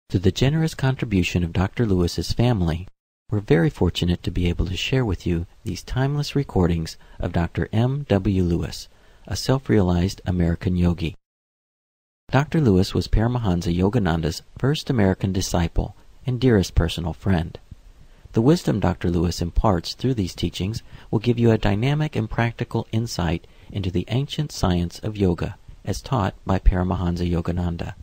Through the generous contribution of Dr. Lewis's family, we're very fortunate to be able to share with you these timeless recordings of Dr. M. W. Lewis, a self-realized American yogi. Dr. Lewis was Paramahansa Yogananda's first American disciple and dearest personal friend. The wisdom Dr. Lewis imparts through these teachings will give you a dynamic and practical insight into the ancient science of yoga as taught by Paramahansa Yogananda.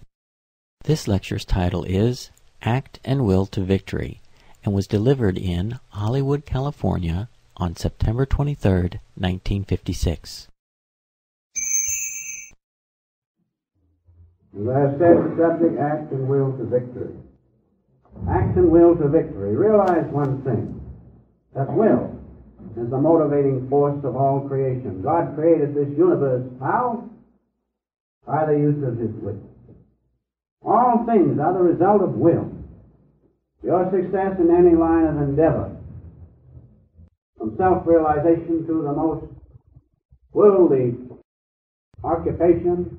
This lecture's title is Act and Will to Victory and was delivered in Hollywood, California on September 23, 1956. As I have said, the subject, Act and Will to Victory. Act and will to victory. Realize one thing, that will is the motivating force of all creation. God created this universe. How? By the use of His will. All things are the result of will. Your success in any line of endeavor, from self-realization to the most worldly occupation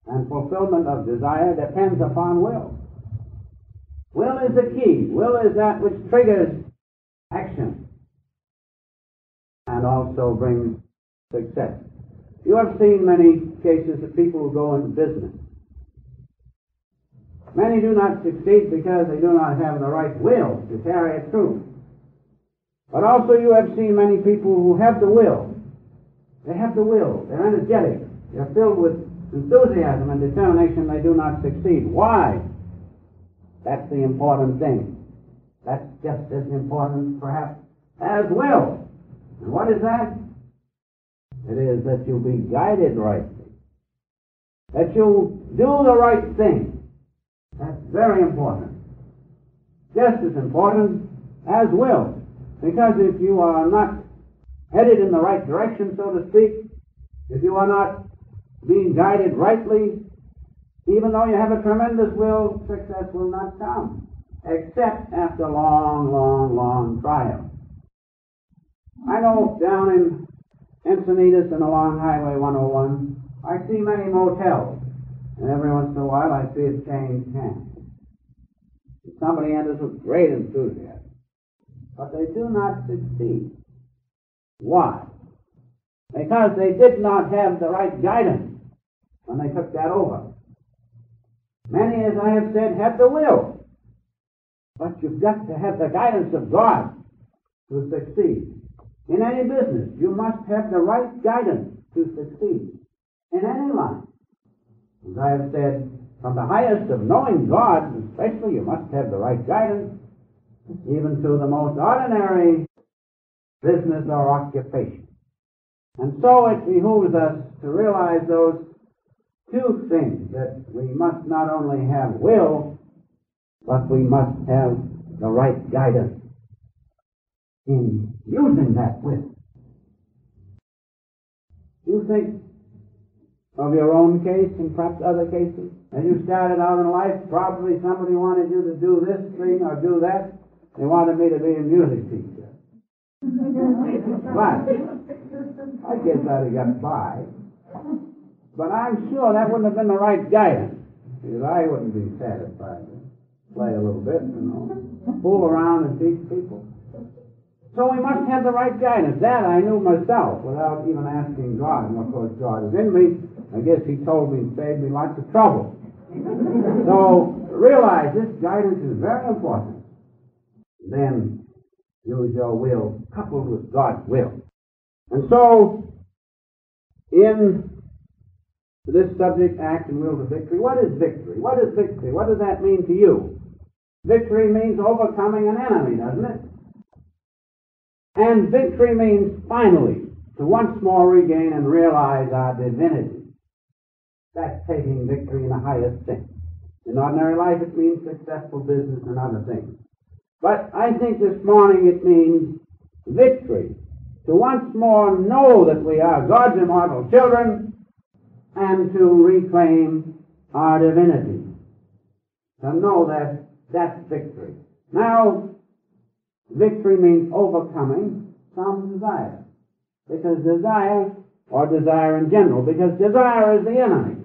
and fulfillment of desire, depends upon will. Will is the key. Will is that which triggers action and also brings success. You have seen many cases of people who go into business. Many do not succeed because they do not have the right will to carry it through. But also you have seen many people who have the will. They have the will. They're energetic. They're filled with enthusiasm and determination. They do not succeed. Why? That's the important thing. That's just as important, perhaps, as will. And what is that? It is that you be guided rightly. That you do the right thing. That's very important. Just as important as will. Because if you are not headed in the right direction, so to speak, if you are not being guided rightly, even though you have a tremendous will, success will not come, except after long, long, long trial. I know down in Encinitas and along Highway 101, I see many motels. And every once in a while I see it change hands. Somebody enters with great enthusiasm. But they do not succeed. Why? Because they did not have the right guidance when they took that over. Many, as I have said, have the will. But you've got to have the guidance of God to succeed. In any business, you must have the right guidance to succeed. In any line. As I have said, from the highest of knowing God, especially, you must have the right guidance, even to the most ordinary business or occupation. And so it behooves us to realize those two things, that we must not only have will, but we must have the right guidance in using that will. You think of your own case and perhaps other cases. As you started out in life, probably somebody wanted you to do this thing or do that. They wanted me to be a music teacher. But I guess I'd have got by. But I'm sure that wouldn't have been the right guidance, because I wouldn't be satisfied to play a little bit, fool around and teach people. So we must have the right guidance. That I knew myself without even asking God. And of course God is in me. I guess He told me and saved me lots of trouble. So realize this guidance is very important. Then use your will coupled with God's will. And so in this subject, Act and Will to Victory, what is victory? What is victory? What does that mean to you? Victory means overcoming an enemy, doesn't it? And victory means finally to once more regain and realize our divinity. That's taking victory in the highest sense. In ordinary life it means successful business and other things. But I think this morning it means victory. To once more know that we are God's immortal children and to reclaim our divinity. To know that that's victory. Now, victory means overcoming some desire. Because desire, or desire in general, because desire is the enemy.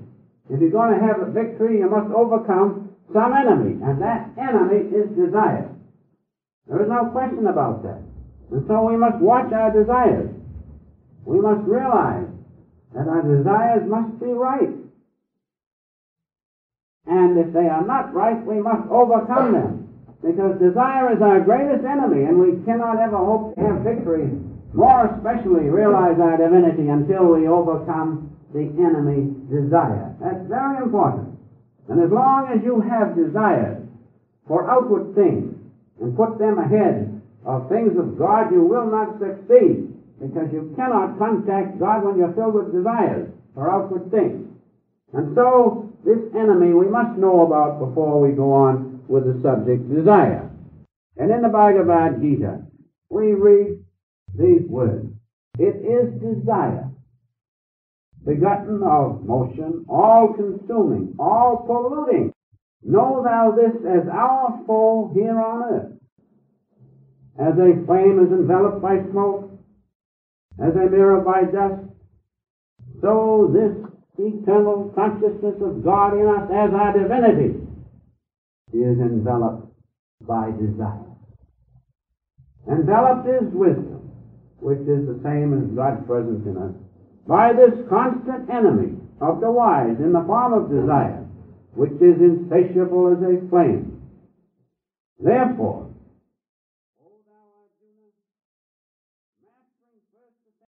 If you're going to have a victory, you must overcome some enemy, and that enemy is desire. There is no question about that. And so we must watch our desires. We must realize that our desires must be right. And if they are not right, we must overcome them. Because desire is our greatest enemy, and we cannot ever hope to have victory, more especially realize our divinity, until we overcome the enemy desire. That's very important. And as long as you have desires for outward things and put them ahead of things of God, you will not succeed, because you cannot contact God when you're filled with desires for outward things. And so this enemy we must know about before we go on with the subject desire. And in the Bhagavad Gita we read these words: "It is desire, begotten of motion, all-consuming, all-polluting. Know thou this as our foe here on earth. As a flame is enveloped by smoke, as a mirror by dust, so this eternal consciousness of God in us as our divinity is enveloped by desire." Enveloped is wisdom, which is the same as God's presence in us, by this constant enemy of the wise in the form of desire, which is insatiable as a flame. Therefore,